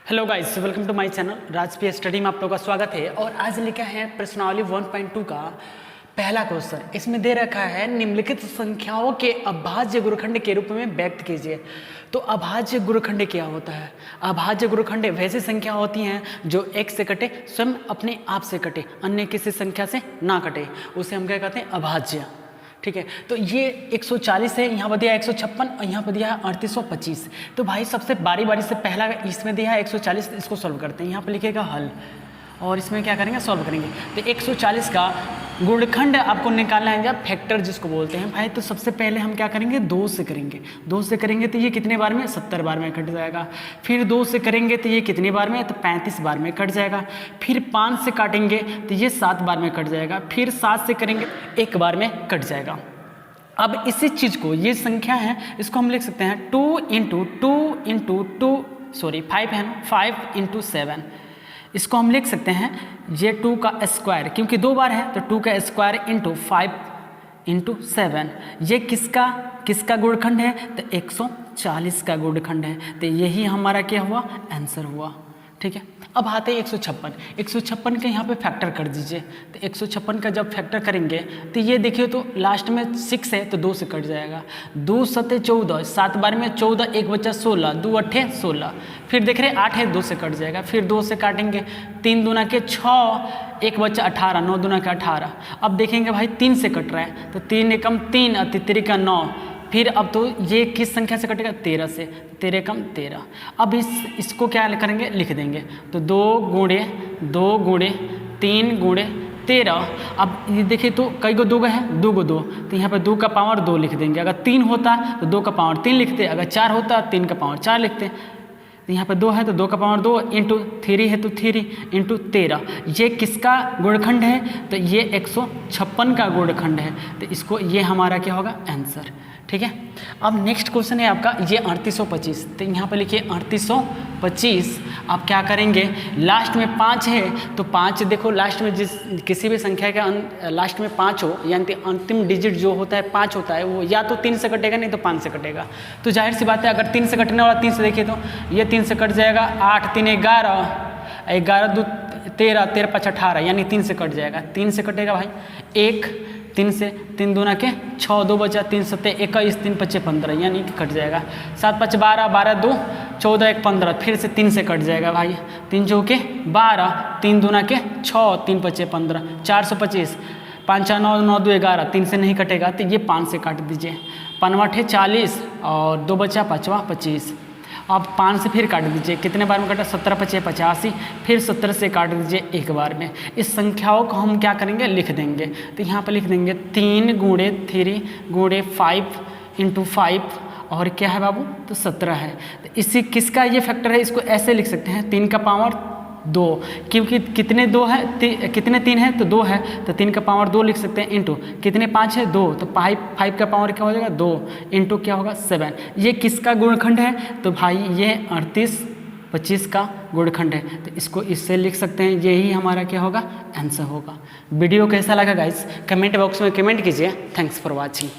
Hello guys, welcome to my channel राजपीय study में आप लोगों का स्वागत है। और आज लिखा है प्रश्नावली 1.2 का पहला क्वेश्चन। इसमें दे रखा है निम्नलिखित संख्याओं के अभाज्य गुणखंड के रूप में व्यक्त कीजिए। तो अभाज्य गुणखंड क्या होता है? अभाज्य गुणखंड वैसी संख्या होती हैं जो एक से कटे, स्वयं अपने आप से कटे, अन्य किसी संख्या से ना कटे, उसे हम क्या कहते हैं? अभाज्य। ठीक है, तो ये 140 है, यहाँ पर दिया 156 और यहाँ पर दिया है 3825। तो भाई सबसे बारी बारी से पहला इसमें दिया है 140, इसको सॉल्व करते हैं। यहाँ पर लिखेगा हल और इसमें क्या करेंगे? सॉल्व करेंगे। तो 140 का गुणखंड आपको निकालना है या फैक्टर जिसको बोलते हैं भाई। तो सबसे पहले हम क्या करेंगे? 2 से करेंगे। 2 से करेंगे तो ये कितने बार में? 70 बार में कट जाएगा। फिर 2 से करेंगे तो ये कितने बार में? तो 35 बार में कट जाएगा। फिर 5 से काटेंगे तो ये 7 बार में कट जाएगा। फिर 7 से करेंगे 1 बार में कट जाएगा। अब इसी चीज़ को, ये संख्या है, इसको हम लिख सकते हैं 5 × 7। इसको हम लिख सकते हैं ये 2 का स्क्वायर, क्योंकि 2 बार है तो 2 का स्क्वायर इंटू 5 × 7। ये किसका गुणखंड है? तो 140 का गुणखंड है। तो यही हमारा क्या हुआ? आंसर हुआ। ठीक है, अब आते हैं 156। 156 का यहाँ पे फैक्टर कर दीजिए। तो 156 का जब फैक्टर करेंगे तो ये देखिए, तो लास्ट में 6 है तो 2 से कट जाएगा। 2 7 14, 7 बार में 14, 1 बचा 16, 2 8 16। फिर देख रहे 8 है, 2 से कट जाएगा। फिर 2 से काटेंगे, 3 दूना के 6, 1 बचा 18, 9 दूना के 18। अब देखेंगे भाई 3 से कट रहा है, तो 3 एकम 3 और 3 का 9। फिर अब तो ये किस संख्या से कटेगा? 13 से। 13 कम 13। अब इसको क्या करेंगे? लिख देंगे। तो 2 × 3 × 13। अब ये देखिए तो कई गो 2 है? 2 गो 2, तो यहाँ पर 2 का पावर 2 लिख देंगे। अगर 3 होता तो 2 का पावर 3 लिखते। अगर 4 होता 3 का पावर 4 लिखते। तो यहाँ पर 2 है तो 2 का पावर 2 इंटू 3 है तो 3 × 13। ये किसका गुणखंड है? तो ये 156 का गुणखंड है। तो इसको, ये हमारा क्या होगा? आंसर। ठीक है, अब नेक्स्ट क्वेश्चन है आपका ये 3825। तो यहाँ पर लिखिए 3825। आप क्या करेंगे? लास्ट में 5 है तो 5, देखो लास्ट में किसी भी संख्या का लास्ट में 5 हो, यानी अंतिम डिजिट जो होता है 5 होता है, वो या तो 3 से कटेगा नहीं तो 5 से कटेगा। तो जाहिर सी बात है, अगर 3 से कटने वाला 3 से देखिए तो ये 3 से कट जाएगा। 8 3 11, 11 2 13, 13 5 18, यानी 3 से कट जाएगा। 3 से कटेगा भाई 1, 3 से 3 दूना के 6, 2 बचा 3 7 21, 3 5 15, यानी कि कट जाएगा। 7 5 12, 12 2 14 1 15। फिर से 3 से कट जाएगा भाई। 3 चौ के 12, 3 दूना के 6, 3 5 15, 425। 5 9 9 2 11, 3 से नहीं कटेगा तो ये 5 से काट दीजिए। 5 8 40 और 2 बचा 5 25। अब 5 से फिर काट दीजिए। कितने बार में कटा? 17 5 85। फिर 17 से काट दीजिए 1 बार में। इस संख्याओं को हम क्या करेंगे? लिख देंगे। तो यहाँ पर लिख देंगे 3 × 3 × 5 × 5 और क्या है बाबू? तो 17 है। तो इसी किसका ये फैक्टर है? इसको ऐसे लिख सकते हैं 3 का पावर 2, क्योंकि कितने 2 है? कितने 3 है? तो 2 है, तो 3 का पावर 2 लिख सकते हैं। इंटू कितने 5 है? 2, तो 5 का पावर क्या हो जाएगा? 2 इंटू क्या होगा? 7। ये किसका गुणखंड है? तो भाई ये 3825 का गुणखंड है। तो इसको इससे लिख सकते हैं। यही हमारा क्या होगा? आंसर होगा। वीडियो कैसा लगा गाइस? कमेंट बॉक्स में कमेंट कीजिए। Thanks for watching.